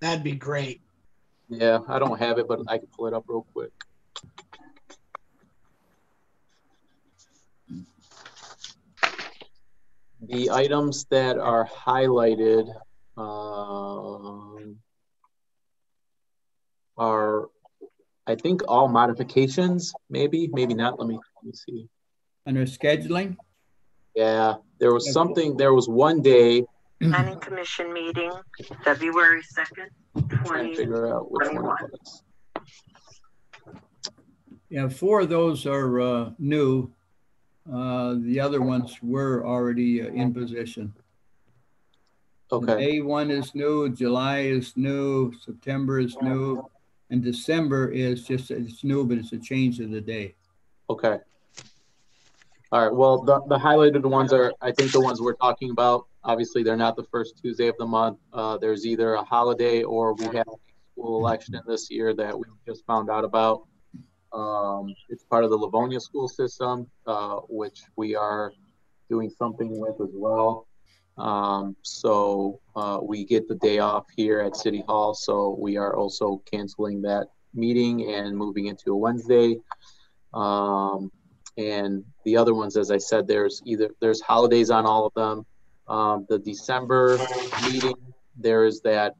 That'd be great. Yeah, I don't have it, but I can pull it up real quick. The items that are highlighted are, I think, all modifications. Maybe not. Let me see. Under scheduling? Yeah, there was something. There was one day. Planning Commission meeting, February 2nd, Trying to figure out which one it was. Yeah, 4 of those are new. The other ones were already in position. Okay. May 1 is new, July is new, September is new, and December is just, it's new, but it's a change of the day. Okay. All right. Well, the highlighted ones are, I think, the ones we're talking about. Obviously, they're not the first Tuesday of the month. There's either a holiday or we have a school election this year that we just found out about. It's part of the Livonia school system, which we are doing something with as well. So we get the day off here at City Hall. So we are also canceling that meeting and moving into a Wednesday. And the other ones, as I said, there's holidays on all of them. The December meeting, there is that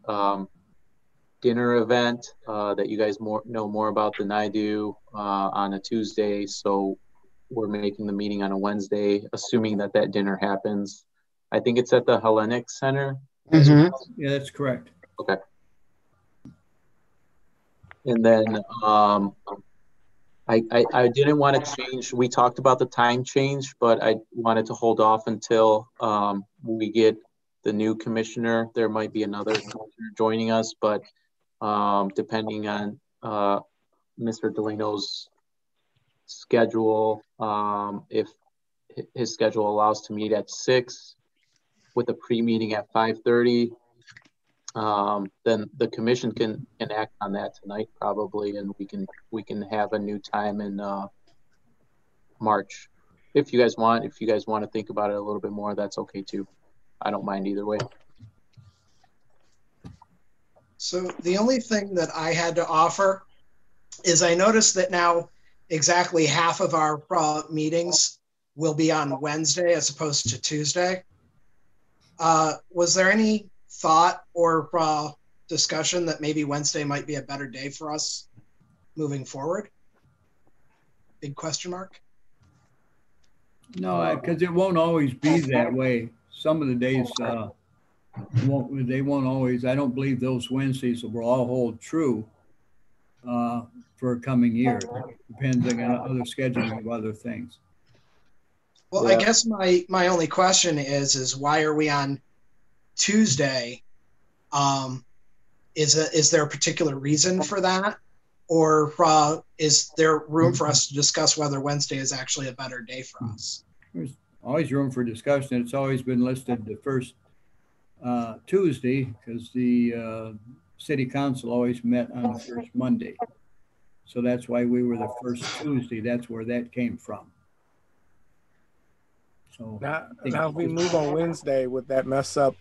dinner event that you guys know more about than I do on a Tuesday. So we're making the meeting on a Wednesday, assuming that dinner happens. I think it's at the Hellenic Center. Yeah, that's correct. Okay. And then I didn't want to change. We talked about the time change, but I wanted to hold off until we get the new commissioner. There might be another commissioner joining us, but depending on Mr. Delano's schedule, if his schedule allows to meet at 6 with a pre-meeting at 5:30, then the commission can act on that tonight probably, and we can have a new time in March if you guys want. If you guys want to think about it a little bit more, that's okay too. I don't mind either way. So the only thing that I had to offer is I noticed that now exactly half of our meetings will be on Wednesday as opposed to Tuesday. Was there any thought or discussion that maybe Wednesday might be a better day for us moving forward? Big question mark. No, because it won't always be that way. Some of the days they won't always. I don't believe those Wednesdays will all hold true for a coming year, depending on other scheduling of other things. Well, yeah. I guess my only question is why are we on Tuesday? Is there a particular reason for that? Or is there room for us to discuss whether Wednesday is actually a better day for us? There's always room for discussion. It's always been listed the first Tuesday because the city council always met on the first Monday. So that's why we were the first Tuesday. That's where that came from. So now if we move on Wednesday, would that mess up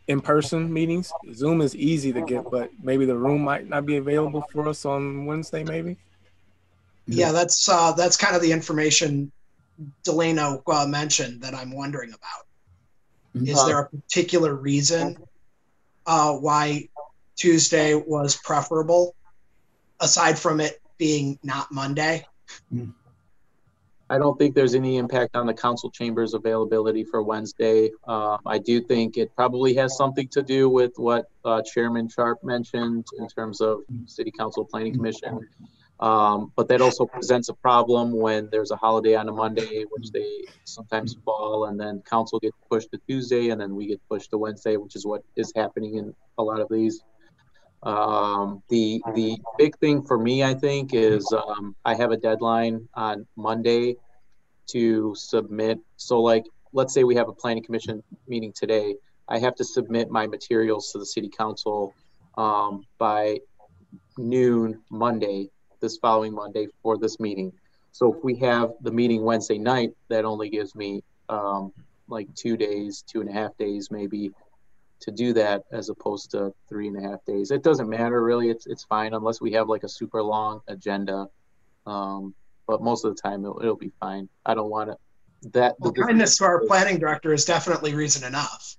in-person meetings? Zoom is easy to get, but maybe the room might not be available for us on Wednesday, maybe? Yeah, that's kind of the information Delano mentioned that I'm wondering about. Is there a particular reason why Tuesday was preferable, aside from it being not Monday? I don't think there's any impact on the council chamber's availability for Wednesday. I do think it probably has something to do with what Chairman Sharp mentioned in terms of City Council Planning Commission. But that also presents a problem when there's a holiday on a Monday, which they sometimes fall, and then council gets pushed to Tuesday, and then we get pushed to Wednesday, which is what is happening in a lot of these. The big thing for me, I think, is I have a deadline on Monday to submit. So like, let's say we have a planning commission meeting today. I have to submit my materials to the city council by noon Monday, this following Monday for this meeting. So if we have the meeting Wednesday night, that only gives me like 2 days, 2.5 days maybe to do that as opposed to 3.5 days. It doesn't matter really. It's fine unless we have like a super long agenda. But most of the time it'll be fine. I don't want it. Well, kindness to our planning director is definitely reason enough.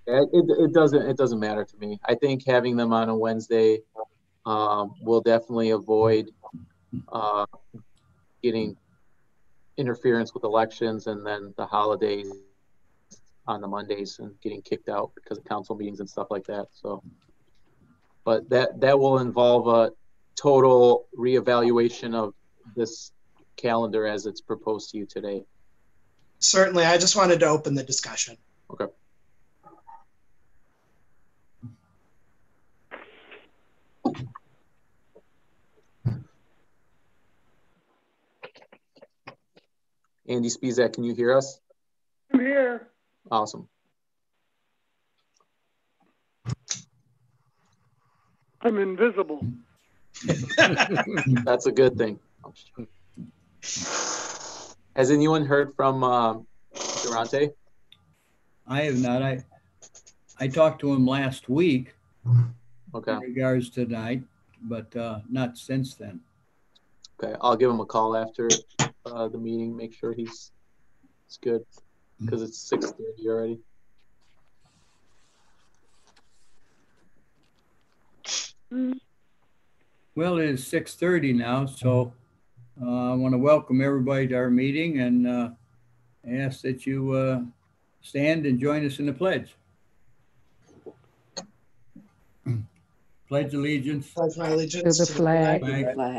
It doesn't matter to me. I think having them on a Wednesday will definitely avoid getting interference with elections and then the holidays on the Mondays and getting kicked out because of council meetings and stuff like that. So, but that will involve a total reevaluation of this calendar as it's proposed to you today. Certainly, I just wanted to open the discussion. Okay. Andy Spizak, can you hear us? I'm here. Awesome. I'm invisible. That's a good thing. Has anyone heard from Durante? I have not. I talked to him last week. Okay. In regards to tonight, but not since then. Okay, I'll give him a call after the meeting. Make sure he's good because it's 6:30 already. Well, it is 6:30 now, so I want to welcome everybody to our meeting and ask that you stand and join us in the pledge. Pledge allegiance. Pledge my allegiance to the flag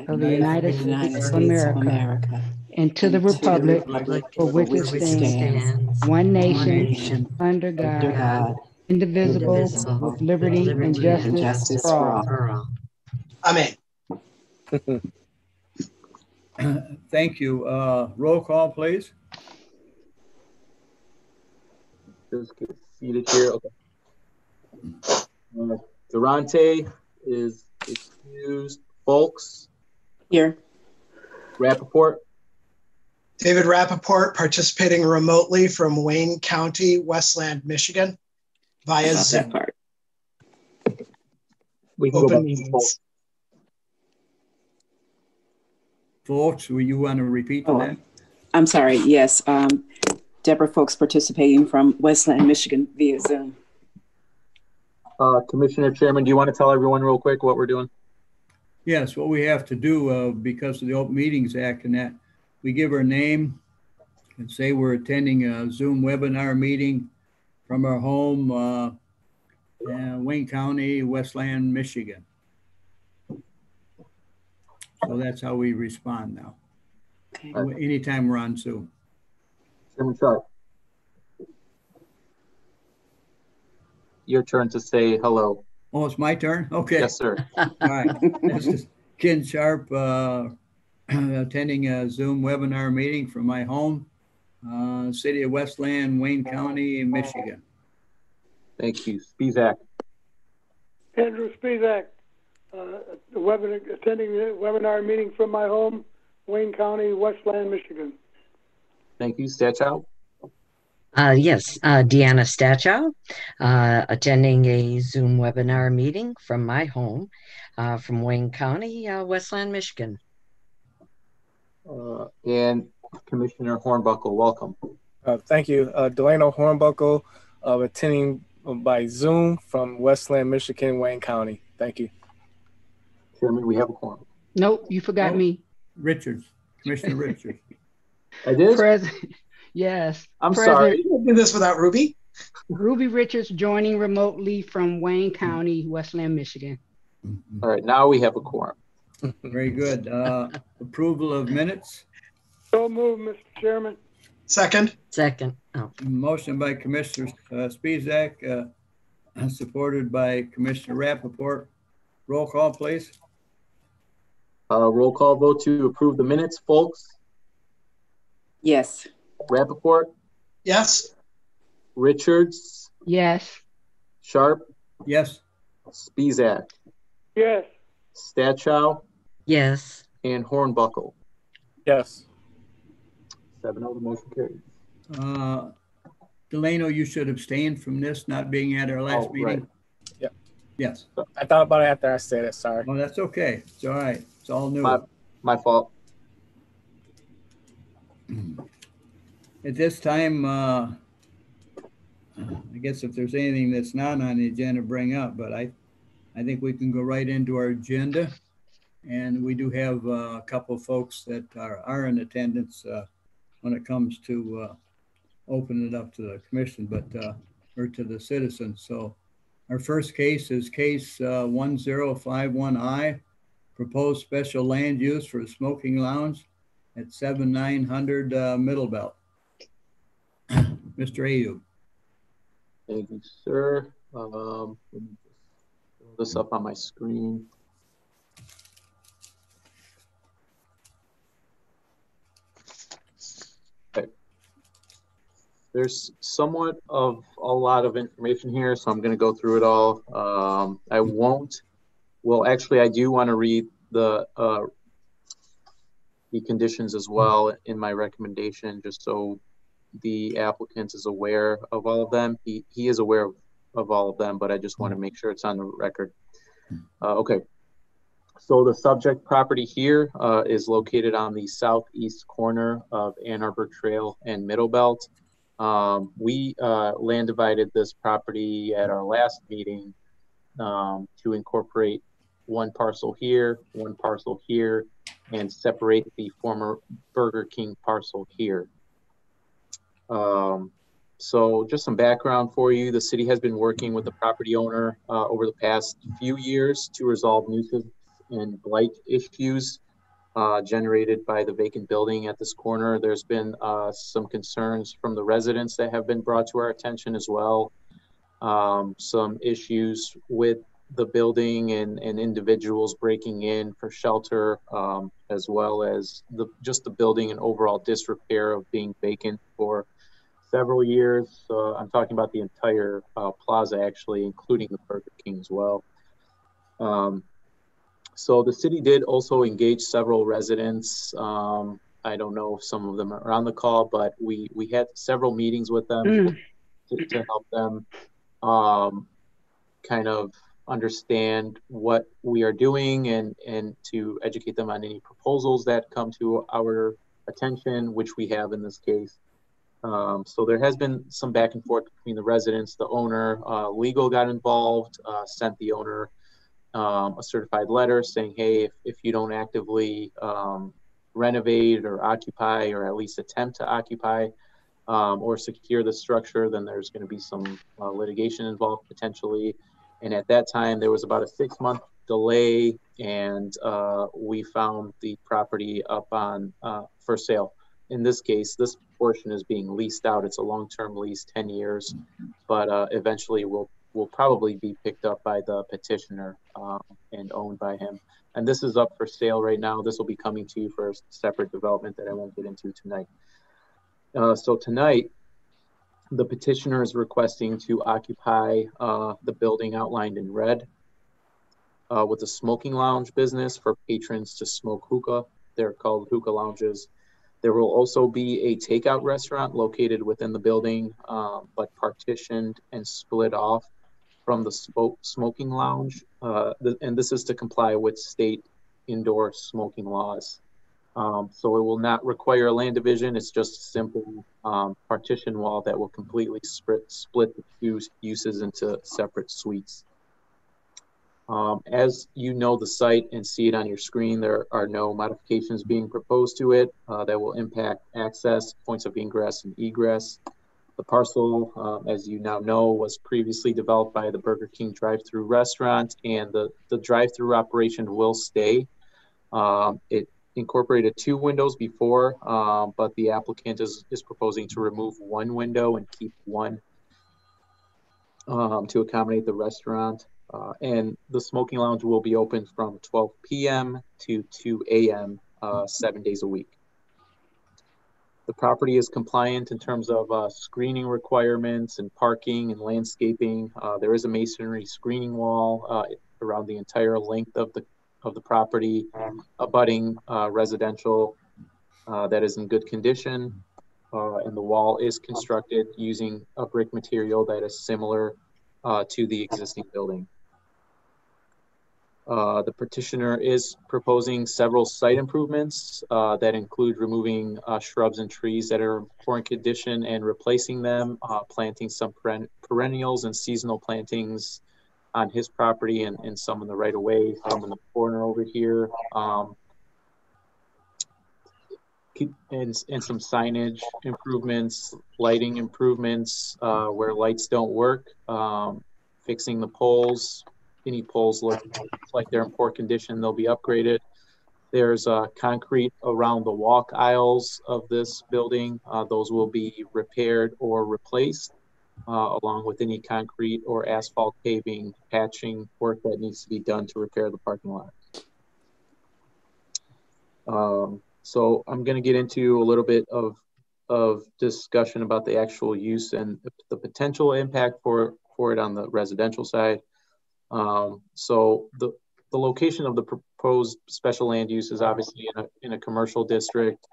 of the United States of America and to the republic for which it stands, one nation, under God, indivisible, with liberty and justice for all. Amen. Thank you. Roll call, please. Just get seated here. Okay. Durante is excused. Folks. Here. Rappaport. David Rappaport participating remotely from Wayne County, Westland, Michigan via Zoom. That part. We can go Open back meetings. Folks, will you want to repeat that? I'm sorry. Yes. Deborah Folks participating from Westland, Michigan via Zoom. Commissioner Chairman, do you want to tell everyone real quick what we're doing? Yes, what we have to do because of the Open Meetings Act and that, we give our name and say we're attending a Zoom webinar meeting from our home, Wayne County, Westland, Michigan. So that's how we respond now. Okay. Anytime we're on Zoom. Chairman Sharp. Your turn to say hello. Oh, it's my turn? Okay. Yes, sir. All right. This is Ken Sharp attending a Zoom webinar meeting from my home, city of Westland, Wayne County, Michigan. Thank you. Spizak. Andrew Spizak, attending the webinar meeting from my home, Wayne County, Westland, Michigan. Thank you. Stachow. Yes, Deanna Stachow, attending a Zoom webinar meeting from my home, from Wayne County, Westland, Michigan. And Commissioner Hornbuckle, welcome. Thank you. Delano Hornbuckle, attending by Zoom from Westland, Michigan, Wayne County. Thank you. Chairman, we have a quorum. Nope, you forgot me. Richards, Commissioner Richards. I did? President, yes. I'm President sorry. You can't do this without Ruby. Ruby Richards joining remotely from Wayne County, Westland, Michigan. All right, now we have a quorum. Very good. Approval of minutes. So moved, Mr. Chairman. Second. Second. Oh. Motion by Commissioner Spizak, supported by Commissioner Rappaport. Roll call, please. Roll call vote to approve the minutes, folks. Yes. Rappaport. Yes. Richards. Yes. Sharp. Yes. Spizak. Yes. Stachow. Yes. And Hornbuckle. Yes. 7-0, the motion carries. Delano, you should abstain from this, not being at our last meeting. Right. Yep. Yes. I thought about it after I said it. Sorry. Well, that's okay. It's all right. It's all new. My fault. At this time, I guess if there's anything that's not on the agenda, bring up, but I think we can go right into our agenda. And we do have a couple of folks that are in attendance when it comes to open it up to the commission, but or to the citizens. So our first case is case 1051I, proposed special land use for a smoking lounge at 7900 Middle Belt. Mr. Ayub. Thank you, sir. Let me just throw this up on my screen. Okay. There's somewhat of a lot of information here, so I'm going to go through it all. I won't. Well, actually, I do want to read the conditions as well in my recommendation, just so the applicant is aware of all of them. He is aware of all of them, but I just want to make sure it's on the record. Okay. So the subject property here is located on the southeast corner of Ann Arbor Trail and Middle Belt. We land divided this property at our last meeting to incorporate one parcel here, and separate the former Burger King parcel here. So just some background for you. The city has been working with the property owner over the past few years to resolve nuisance and blight issues generated by the vacant building at this corner. There's been some concerns from the residents that have been brought to our attention as well. Some issues with the building and individuals breaking in for shelter, as well as just the building and overall disrepair of being vacant for several years. I'm talking about the entire plaza, actually, including the Burger King as well. So the city did also engage several residents. I don't know if some of them are on the call, but we had several meetings with them to help them kind of understand what we are doing and to educate them on any proposals that come to our attention, which we have in this case. So there has been some back and forth between the residents, the owner, legal got involved, sent the owner a certified letter saying, hey, if you don't actively renovate or occupy, or at least attempt to occupy or secure the structure, then there's going to be some litigation involved potentially. And at that time, there was about a 6-month delay, and we found the property up on for sale. In this case, this portion is being leased out. It's a long-term lease, 10 years, but eventually will probably be picked up by the petitioner and owned by him. And this is up for sale right now. This will be coming to you for a separate development that I won't get into tonight. So tonight, the petitioner is requesting to occupy the building outlined in red with a smoking lounge business for patrons to smoke hookah. They're called hookah lounges. There will also be a takeout restaurant located within the building, but partitioned and split off from the smoking lounge. And this is to comply with state indoor smoking laws. So it will not require a land division. It's just a simple partition wall that will completely split the two uses into separate suites. As you know the site and see it on your screen, there are no modifications being proposed to it that will impact access, points of ingress and egress. The parcel, as you now know, was previously developed by the Burger King drive-through restaurant, and the drive-through operation will stay. It incorporated 2 windows before, but the applicant is proposing to remove 1 window and keep 1 to accommodate the restaurant. And the smoking lounge will be open from 12 p.m. to 2 a.m. 7 days a week. The property is compliant in terms of screening requirements and parking and landscaping. There is a masonry screening wall around the entire length of the property, abutting residential that is in good condition. and the wall is constructed using a brick material that is similar to the existing building. The petitioner is proposing several site improvements that include removing shrubs and trees that are in poor condition and replacing them, planting some perennials and seasonal plantings on his property and some in the right of way, some in the corner over here, and some signage improvements, lighting improvements where lights don't work, fixing the poles. Any poles look like they're in poor condition, they'll be upgraded. There's concrete around the walk aisles of this building. Those will be repaired or replaced, along with any concrete or asphalt paving, patching work that needs to be done to repair the parking lot. So I'm going to get into a little bit of discussion about the actual use and the potential impact for it on the residential side. So the location of the proposed special land use is obviously in a commercial district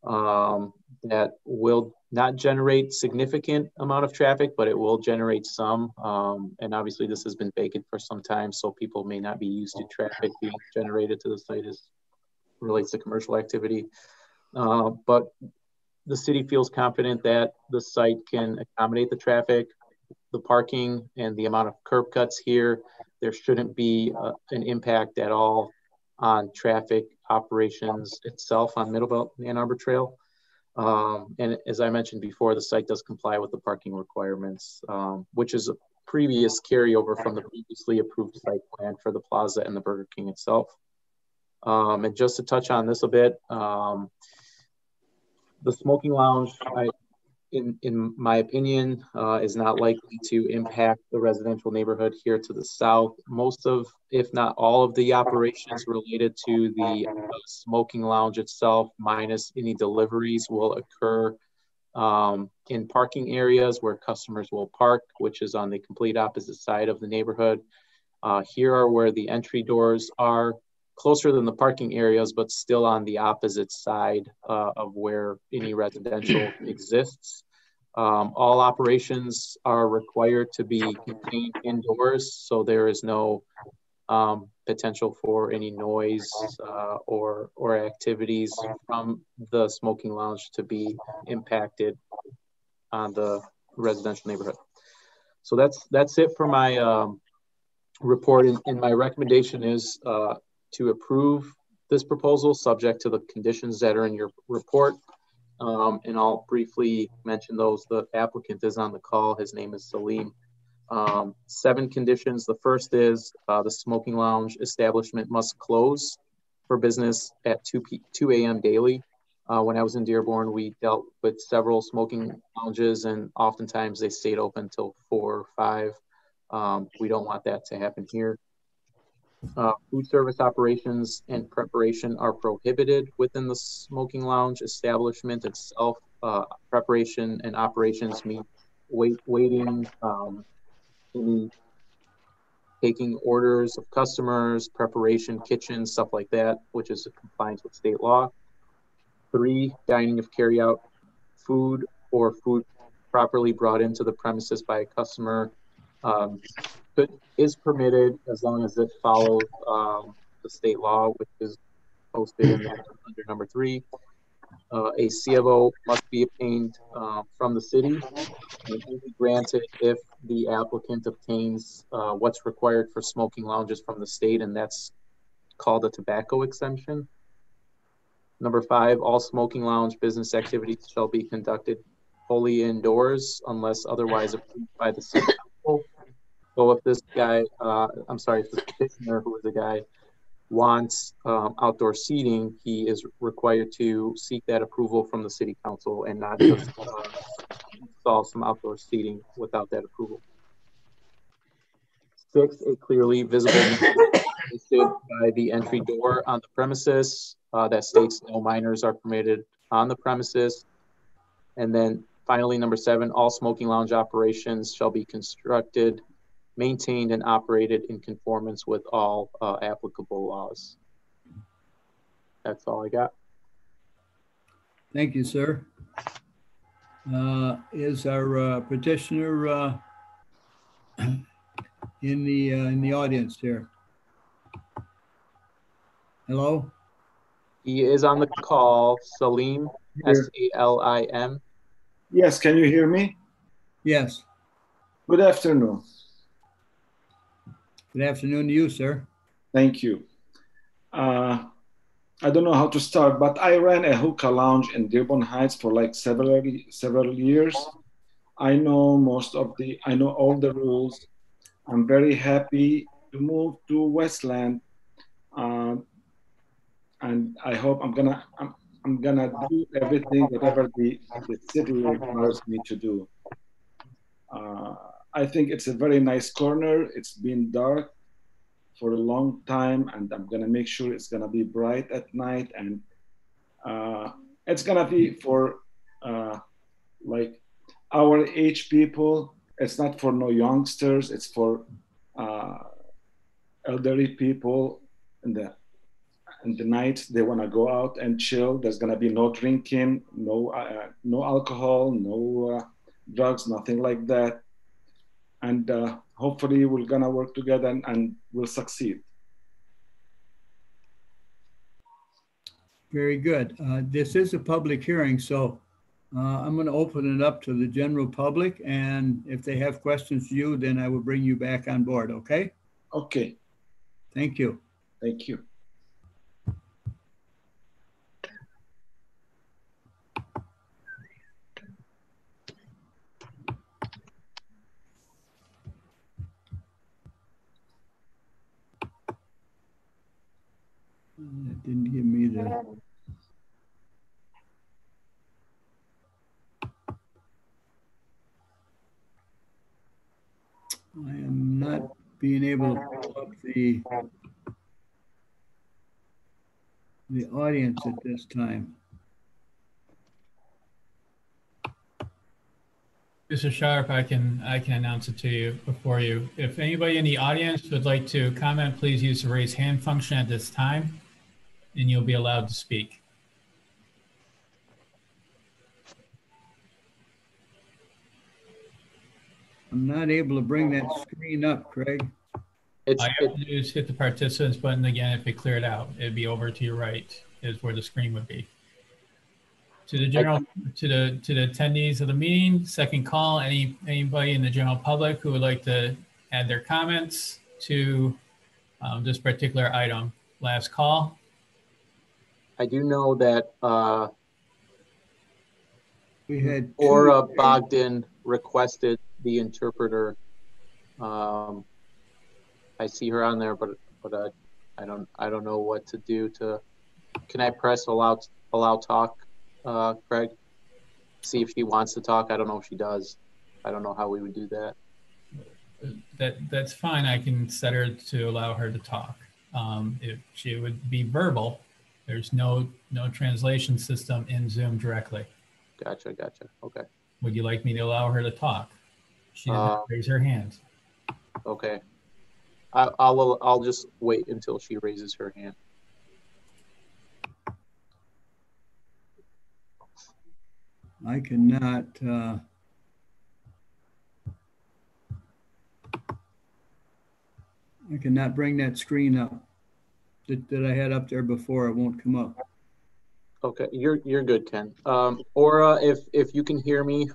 that will not generate significant amount of traffic, but it will generate some. And obviously this has been vacant for some time, so people may not be used to traffic being generated to the site as relates to commercial activity. But the city feels confident that the site can accommodate the traffic, the parking, and the amount of curb cuts here. There shouldn't be an impact at all on traffic operations itself on Middlebelt Ann Arbor Trail. And as I mentioned before, the site does comply with the parking requirements, which is a previous carryover from the previously approved site plan for the plaza and the Burger King itself. And just to touch on this a bit, the smoking lounge, in my opinion, is not likely to impact the residential neighborhood here to the south. Most of, if not all of the operations related to the smoking lounge itself, minus any deliveries, will occur in parking areas where customers will park, which is on the complete opposite side of the neighborhood. Here are where the entry doors are, closer than the parking areas, but still on the opposite side of where any residential exists. All operations are required to be contained indoors, so there is no potential for any noise or activities from the smoking lounge to be impacted on the residential neighborhood. So that's it for my report, and my recommendation is to approve this proposal subject to the conditions that are in your report. And I'll briefly mention those. The applicant is on the call. His name is Salim. 7 conditions. The first is the smoking lounge establishment must close for business at 2 a.m. daily. When I was in Dearborn, we dealt with several smoking lounges, and oftentimes they stayed open till 4 or 5. We don't want that to happen here. Food service operations and preparation are prohibited within the smoking lounge establishment itself. Preparation and operations mean waiting, taking orders of customers, preparation, kitchen, stuff like that, which is in compliance with state law. 3, dining of carry-out food or food properly brought into the premises by a customer is permitted as long as it follows the state law, which is posted in there under number 3. A C of O must be obtained from the city and only granted if the applicant obtains what's required for smoking lounges from the state, and that's called a tobacco exemption. Number 5, all smoking lounge business activities shall be conducted wholly indoors unless otherwise approved by the city council. So if this guy, if this petitioner, who is a guy, wants outdoor seating, he is required to seek that approval from the city council and not just install some outdoor seating without that approval. 6, a clearly visible listed by the entry door on the premises that states no minors are permitted on the premises. And then finally, number 7, all smoking lounge operations shall be constructed, maintained, and operated in conformance with all applicable laws. That's all I got. Thank you, sir. Is our petitioner in the audience here? Hello? He is on the call. Salim, Salim. Yes, can you hear me? Yes. Good afternoon. Good afternoon to you, sir. Thank you. I don't know how to start, but I ran a hookah lounge in Dearborn Heights for like several years. I know all the rules. I'm very happy to move to Westland, and I hope I'm gonna do everything whatever the city requires me to do. I think it's a very nice corner. It's been dark for a long time, and I'm gonna make sure it's gonna be bright at night, and it's gonna be for like our age people. It's not for no youngsters. It's for elderly people in the night. They want to go out and chill. There's gonna be no drinking, no alcohol, no drugs, nothing like that. And hopefully we're gonna work together and we'll succeed. Very good. This is a public hearing, so I'm going to open it up to the general public, and if they have questions to you, then I will bring you back on board, okay? Okay. Thank you. Thank you. That didn't give me the... I am not being able to pull up the audience at this time. Mr. Sharp, I can announce it to you before you. If anybody in the audience would like to comment, please use the raise hand function at this time, and you'll be allowed to speak. I'm not able to bring that screen up, Craig. All you have to do is hit the participants button again. If it cleared out, it'd be over to your right is where the screen would be. To the attendees of the meeting, second call, anybody in the general public who would like to add their comments to this particular item. Last call. I do know that we had Aura Bogdan requested the interpreter. I see her on there, but I don't know what to do to. Can I press allow talk, Craig? See if she wants to talk. I don't know if she does. I don't know how we would do that. That's fine. I can set her to allow her to talk. If she would be verbal, there's no translation system in Zoom directly. Gotcha. Okay. Would you like me to allow her to talk? She didn't raise her hand. Okay. I'll just wait until she raises her hand. I cannot. I cannot bring that screen up that I had up there before. It won't come up. Okay, you're good, Ken. Aura, if you can hear me,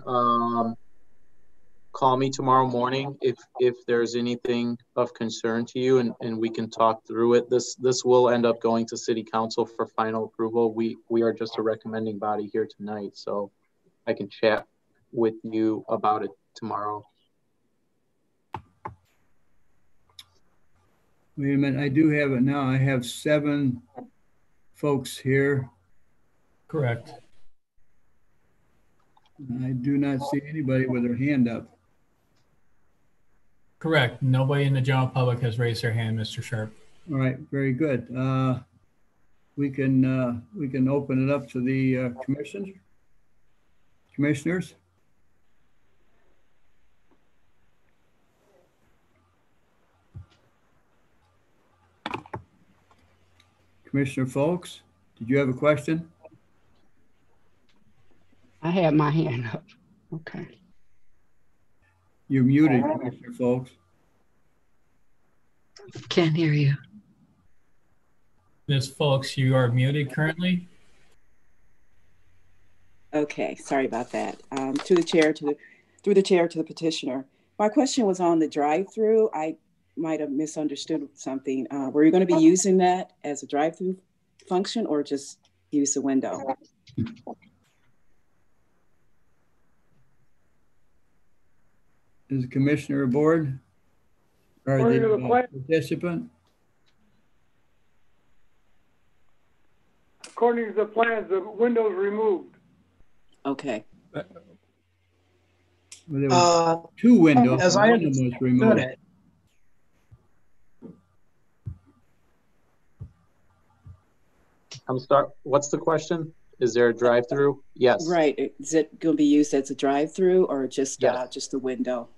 call me tomorrow morning if there's anything of concern to you, and we can talk through it. This will end up going to City Council for final approval. We are just a recommending body here tonight, so I can chat with you about it tomorrow. Wait a minute, I do have it now. I have 7 folks here. Correct. I do not see anybody with their hand up. Correct. Nobody in the general public has raised their hand, Mr. Sharp. All right, very good. We can open it up to the commissioners. Commissioner Folks, did you have a question? I had my hand up. Okay. You're muted, Commissioner Folks. Can't hear you. Ms. Folks, you are muted currently. Okay, sorry about that. Through the chair to the petitioner. My question was on the drive-through. I might have misunderstood something. Were you going to be using that as a drive-through function or just use the window? Is the commissioner aboard? Or the participant? According to the plans, the window's removed. Okay. Well, there was two windows. As I One of them was removed. I'm sorry, what's the question? Is there a drive-through? Yes. Right. Is it going to be used as a drive-through or just just the window?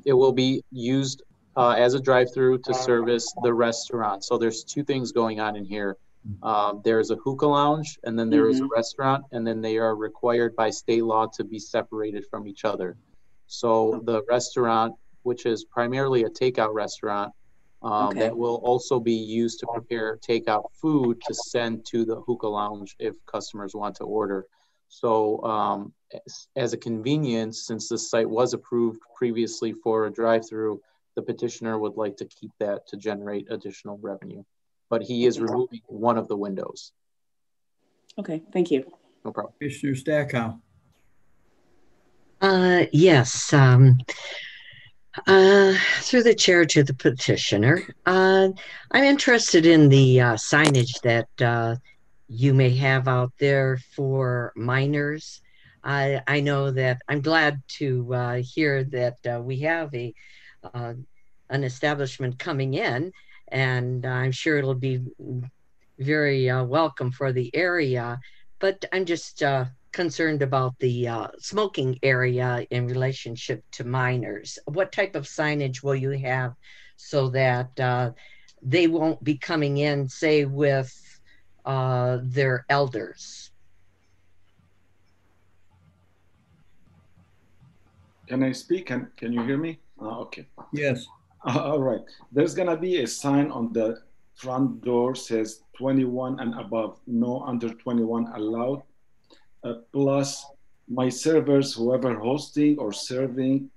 It will be used as a drive-through to service the restaurant. So there's two things going on in here. There's a hookah lounge, and then there is a restaurant, and then they are required by state law to be separated from each other. So the restaurant, which is primarily a takeout restaurant, that will also be used to prepare takeout food to send to the hookah lounge if customers want to order. So as a convenience, since the site was approved previously for a drive-through, the petitioner would like to keep that to generate additional revenue. But he is removing one of the windows. Okay, thank you. No problem. Commissioner Stackhouse. Yes. Through the chair to the petitioner, I'm interested in the signage that you may have out there for minors. I know that I'm glad to hear that we have an establishment coming in, and I'm sure it'll be very welcome for the area. But I'm just concerned about the smoking area in relationship to minors. What type of signage will you have so that they won't be coming in, say, with their elders? Can I speak? Can you hear me? Okay. Yes. All right. There's gonna be a sign on the front door says 21 and above, no under 21 allowed. Plus my servers, whoever hosting or serving,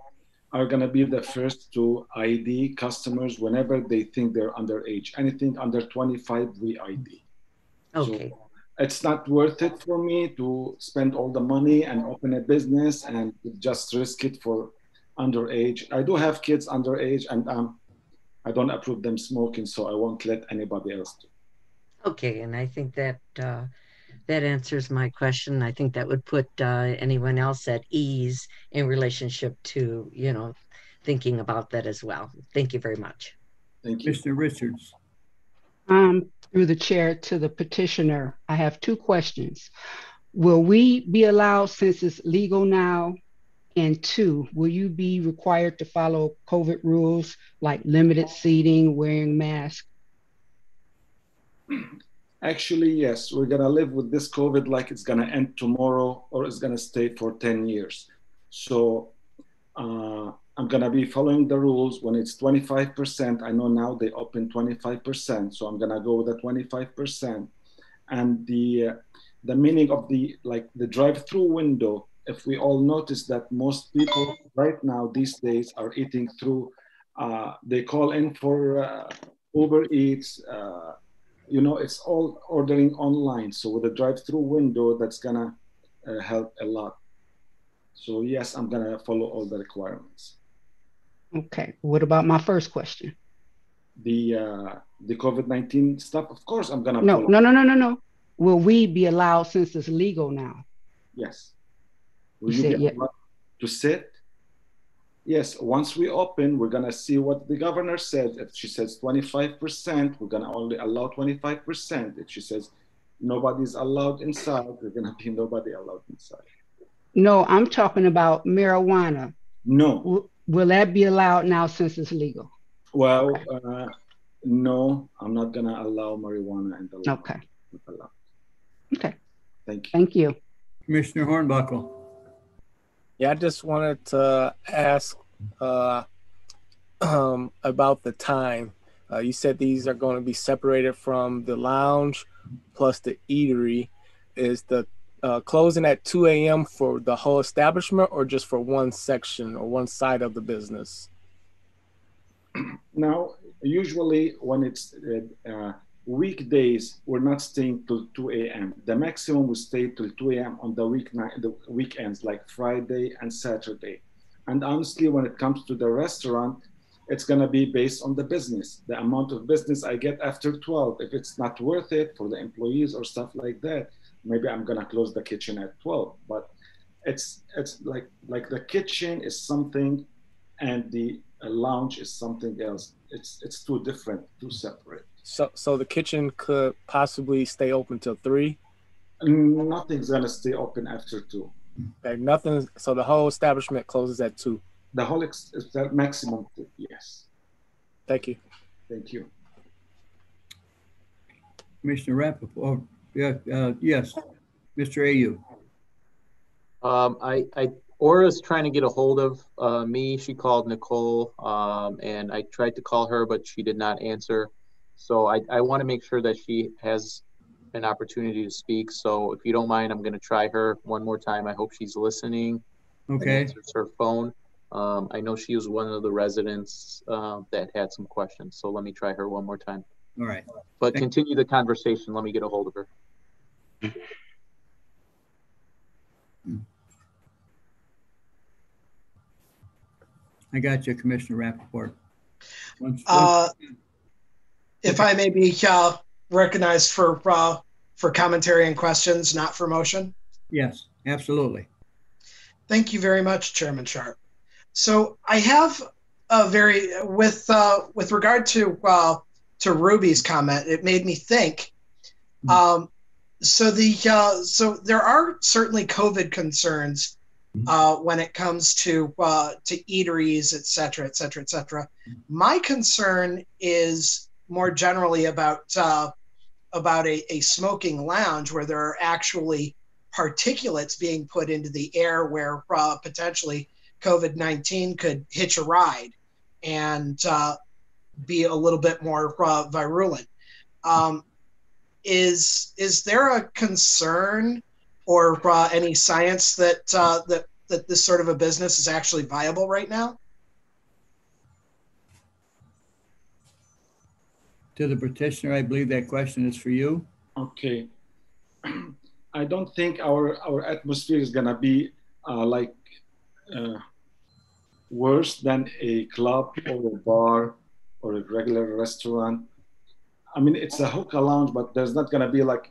are gonna be the first to ID customers whenever they think they're underage. Anything under 25, we ID. Okay. So it's not worth it for me to spend all the money and open a business and just risk it for underage. I do have kids underage, and I don't approve them smoking, so I won't let anybody else do. Okay, and I think that that answers my question. I think that would put anyone else at ease in relationship to, you know, thinking about that as well. Thank you very much. Thank you. Mr. Richards. Through the chair to the petitioner, I have two questions. Will we be allowed, since it's legal now? And two, will you be required to follow COVID rules like limited seating, wearing masks? Actually, yes, we're gonna live with this COVID like it's gonna end tomorrow or it's gonna stay for 10 years. So I'm gonna be following the rules. When it's 25%, I know now they open 25%, so I'm gonna go with the 25%. And the meaning of the drive-through window, if we all notice that most people right now these days are eating through, they call in for Uber Eats, you know, it's all ordering online. So with a drive-through window, that's gonna help a lot. So yes, I'm gonna follow all the requirements. Okay, what about my first question? The COVID-19 stuff, of course, I'm gonna follow. No. Will we be allowed, since it's legal now? Yes. Will you be allowed to sit? Yes, once we open, we're gonna see what the governor said. If she says 25%, we're gonna only allow 25%. If she says nobody's allowed inside, there's gonna be nobody allowed inside. No, I'm talking about marijuana. No. Will that be allowed now since it's legal? Well, no, I'm not gonna allow marijuana in the law. Okay. Not allowed. Okay. Thank you. Thank you. Commissioner Hornbuckle. Yeah, I just wanted to ask about the time. You said these are going to be separated from the lounge plus the eatery. Is the closing at 2 a.m. for the whole establishment or just for one section or one side of the business? Now, usually when it's weekdays, we're not staying till 2 a.m. The maximum we stay till 2 a.m. on the weekends, like Friday and Saturday. And honestly, when it comes to the restaurant, it's going to be based on the business, the amount of business I get after 12. If it's not worth it for the employees or stuff like that, maybe I'm going to close the kitchen at 12. But it's like the kitchen is something and the lounge is something else. It's too different, too separate. So the kitchen could possibly stay open till 3? Nothing's going to stay open after 2. Okay, nothing. So the whole establishment closes at 2. The whole is the maximum 2, yes. Thank you. Thank you. Commissioner Rappaport, yes, Mr. Ayu. Aura's trying to get a hold of me. She called Nicole, and I tried to call her, but she did not answer. So I want to make sure that she has an opportunity to speak. So if you don't mind, I'm going to try her one more time. I hope she's listening. Okay. And answers her phone. I know she was one of the residents that had some questions. So let me try her one more time. All right. But continue the conversation. Let me get a hold of her. I got you, Commissioner Rappaport. If I may be recognized for commentary and questions, not for motion. Yes, absolutely. Thank you very much, Chairman Sharp. So I have a with regard to Ruby's comment, it made me think. So there are certainly COVID concerns when it comes to eateries, et cetera, et cetera, et cetera. My concern is more generally about a smoking lounge where there are actually particulates being put into the air where potentially COVID-19 could hitch a ride and be a little bit more virulent. Is there a concern or any science that this sort of a business is actually viable right now? To the petitioner, I believe that question is for you. Okay. I don't think our atmosphere is gonna be worse than a club or a bar or a regular restaurant. I mean, it's a hookah lounge, but there's not gonna be like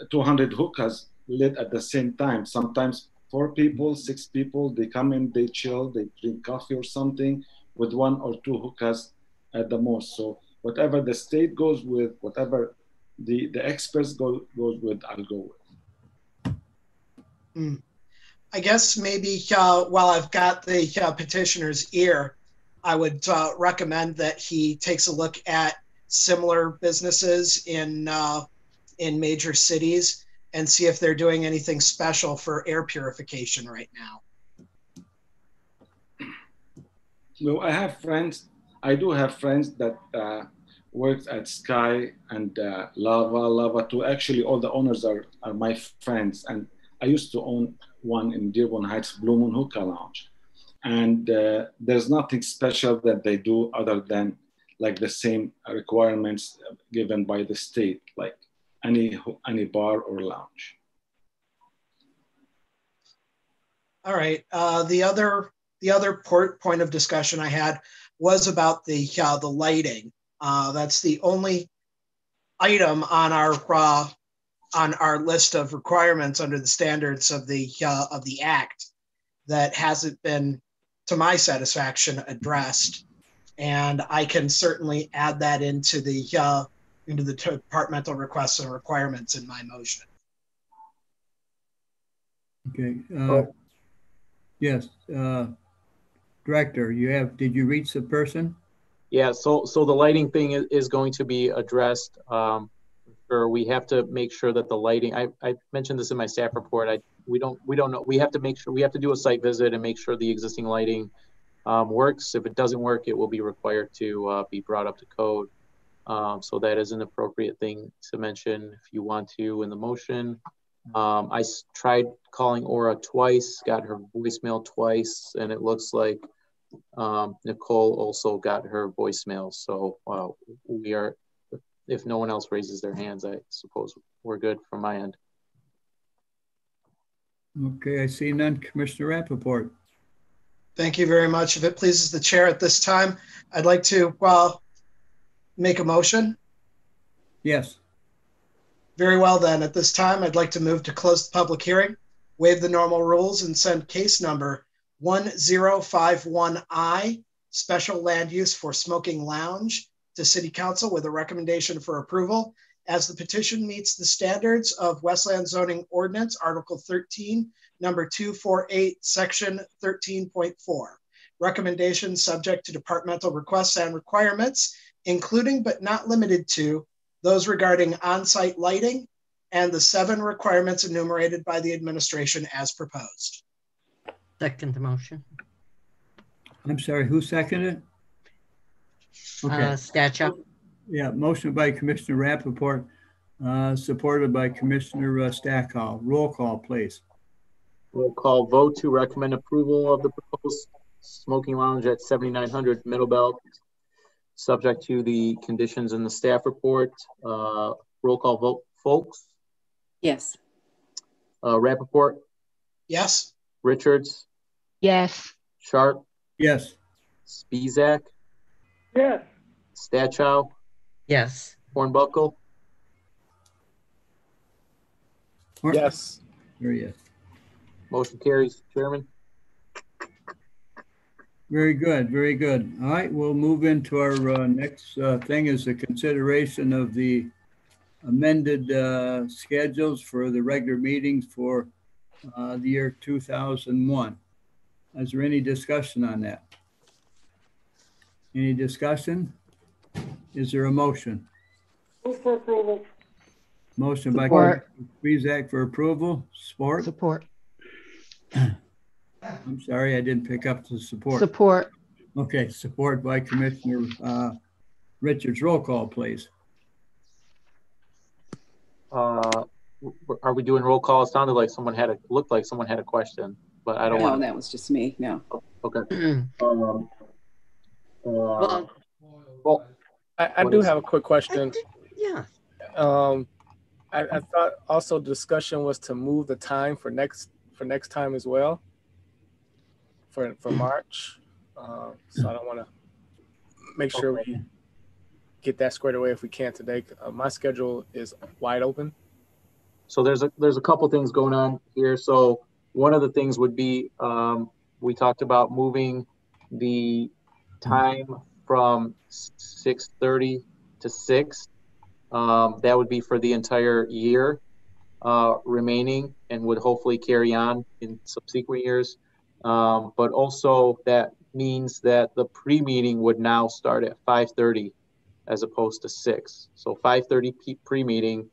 200 hookahs lit at the same time. Sometimes 4 people, 6 people, they come in, they chill, they drink coffee or something with 1 or 2 hookahs at the most. So whatever the state goes with, whatever the experts goes with, I'll go with. I guess maybe while I've got the petitioner's ear, I would recommend that he takes a look at similar businesses in major cities and see if they're doing anything special for air purification right now. Well, I do have friends that worked at Sky and Lava 2. Actually, all the owners are my friends. And I used to own one in Dearborn Heights, Blue Moon Hookah Lounge. And there's nothing special that they do other than like the same requirements given by the state, like any bar or lounge. All right. The other point of discussion I had was about the lighting. That's the only item on our list of requirements under the standards of the Act that hasn't been, to my satisfaction, addressed. And I can certainly add that into the departmental requests and requirements in my motion. Okay. Yes. Director, did you reach the person? Yeah, so the lighting thing is going to be addressed. Or we have to make sure that the lighting, I mentioned this in my staff report, we don't know. We have to make sure, we have to do a site visit and make sure the existing lighting works. If it doesn't work, it will be required to be brought up to code. So that is an appropriate thing to mention if you want to in the motion. I tried calling Aura twice, got her voicemail twice, and it looks like Nicole also got her voicemail. So we are, if no one else raises their hands, I suppose we're good from my end. Okay, I see none. Commissioner Rappaport. Thank you very much. If it pleases the chair at this time, I'd like to, make a motion. Yes. Very well then. At this time, I'd like to move to close the public hearing, waive the normal rules, and send case number 1051I, special land use for smoking lounge, to City Council with a recommendation for approval, as the petition meets the standards of Westland Zoning Ordinance, Article 13, number 248, Section 13.4. Recommendation subject to departmental requests and requirements, including but not limited to those regarding on-site lighting and the 7 requirements enumerated by the administration as proposed. Second the motion. I'm sorry, who seconded it? Okay. Statue. Yeah, motion by Commissioner Rappaport, supported by Commissioner Stackhouse. Roll call, please. Roll call vote to recommend approval of the proposed smoking lounge at 7900 Middle Belt, subject to the conditions in the staff report. Roll call vote, folks. Yes. Rappaport. Yes. Richards. Yes. Sharp. Yes. Spizak. Yes. Stachow. Yes. Hornbuckle. Yes. Very yes. Motion carries, Chairman. Very good, very good. All right, we'll move into our next thing is the consideration of the amended schedules for the regular meetings for the year 2001. Is there any discussion on that? Any discussion? Is there a motion? Move for approval. Motion by Support. Spizak for approval. Support? Support. I'm sorry, I didn't pick up the support. Support. Okay, support by Commissioner Richards. Roll call, please. Are we doing roll call? It sounded like looked like someone had a question, but I don't want. No, that was just me. No. Okay. Well, I do have a quick question. yeah. I thought also the discussion was to move the time for next time as well. For March, so I don't want to make sure we get that squared away if we can today. My schedule is wide open. So there's a couple things going on here. So one of the things would be we talked about moving the time from 6:30 to 6. That would be for the entire year remaining, and would hopefully carry on in subsequent years. But also that means that the pre-meeting would now start at 5:30 as opposed to 6. So 5:30 pre-meeting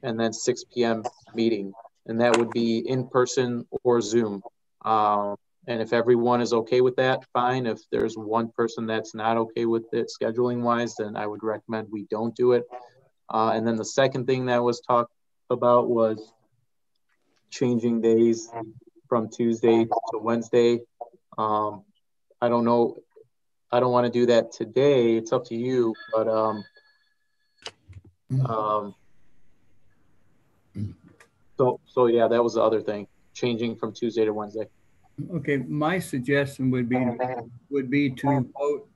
and then 6 p.m. meeting. And that would be in person or Zoom. And if everyone is okay with that, fine. If there's one person that's not okay with it scheduling wise, then I would recommend we don't do it. And then the second thing that was talked about was changing days from Tuesday to Wednesday. I don't know. I don't want to do that today. It's up to you, but so yeah, that was the other thing, changing from Tuesday to Wednesday. Okay, my suggestion would be to vote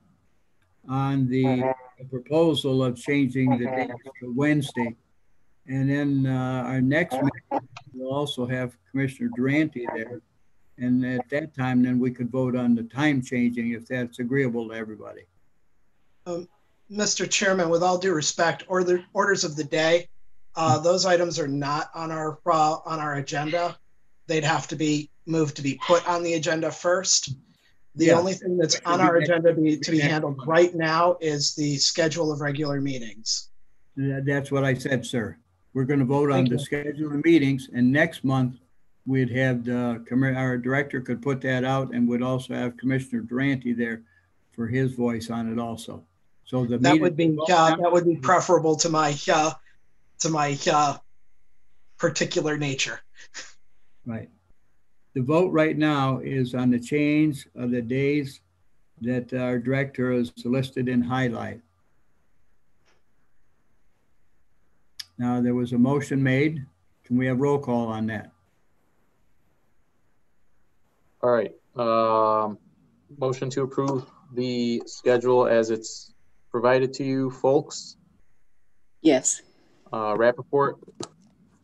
on the proposal of changing the date to Wednesday. And then our next meeting, we'll also have Commissioner Durante there. And at that time, then we could vote on the time changing if that's agreeable to everybody. Mr. Chairman, with all due respect, orders of the day, those items are not on our agenda. They'd have to be moved to be put on the agenda first. The only thing that's on our agenda to be handled right now is the schedule of regular meetings. That's what I said, sir. We're going to vote on the schedule of meetings, and next month we'd have our director could put that out, and would also have Commissioner Durante there for his voice on it also. So the that would be preferable to my particular nature. Right. The vote right now is on the change of the days that our director is listed in highlight. Now, there was a motion made. Can we have roll call on that? All right. Motion to approve the schedule as it's provided to you, folks. Yes. Rappaport,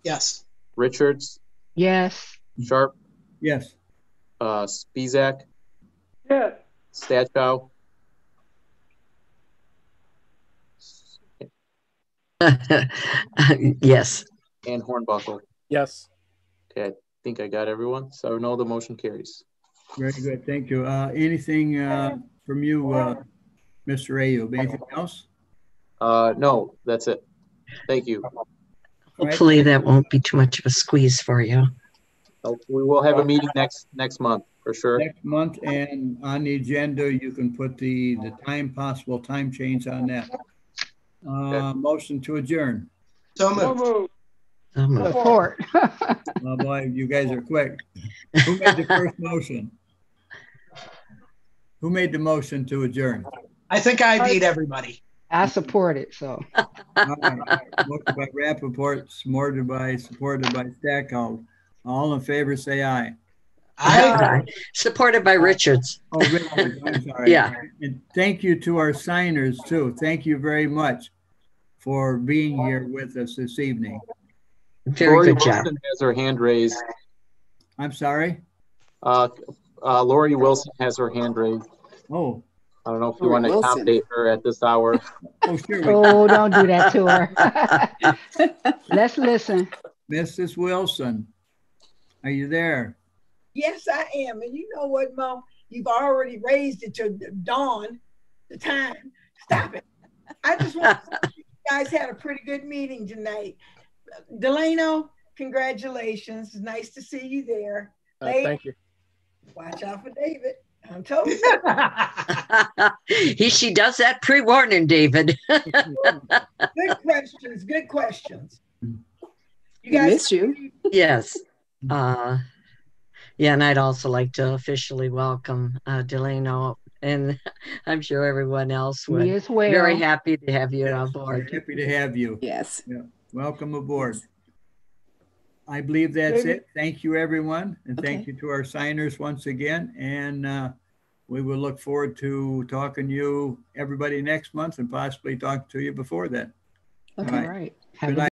Yes. Richards, Yes. Sharp, Yes. Spizak, Yes. Statchow, Yes. and Hornbuckle. Yes. Okay, I think I got everyone. So no, the motion carries. Very good. Thank you. Anything from you, Mr. Ayub? Anything else? No, that's it. Thank you. Hopefully that won't be too much of a squeeze for you. We will have a meeting next month for sure. Next month, and on the agenda, you can put the possible time change on that. Motion to adjourn. So moved. Support. Oh boy, you guys are quick. Who made the first motion? Who made the motion to adjourn? I think I beat everybody. I support it, so. All right. Motion by Rappaport, supported by Stackhouse. All in favor, say aye. Aye. Supported by Richards. Oh, Richards, I'm sorry. Yeah. And thank you to our signers too. Thank you very much for being here with us this evening. Very Lori good job. Wilson has her hand raised. I'm sorry? Lori Wilson has her hand raised. Oh. I don't know if you want to accommodate her at this hour. Oh, sure. Oh, don't do that to her. Let's listen. Mrs. Wilson, are you there? Yes, I am. And you know what, Mo? You've already raised it to dawn, the time. Stop it. I just want to say you guys had a pretty good meeting tonight. Delano, congratulations. It's nice to see you there. Thank you. Watch out for David. I'm told you. She does that pre-warning, David. Good questions. Good questions. You guys miss you. Yes. Yeah, and I'd also like to officially welcome Delano, and I'm sure everyone else would. Me as well. Very happy to have you on board. Happy to have you. Yes. Yeah. Welcome aboard. I believe that's it. Thank you, everyone. And thank you to our signers once again. And we will look forward to talking to you, everybody, next month, and possibly talk to you before then. Okay. All right. Good night.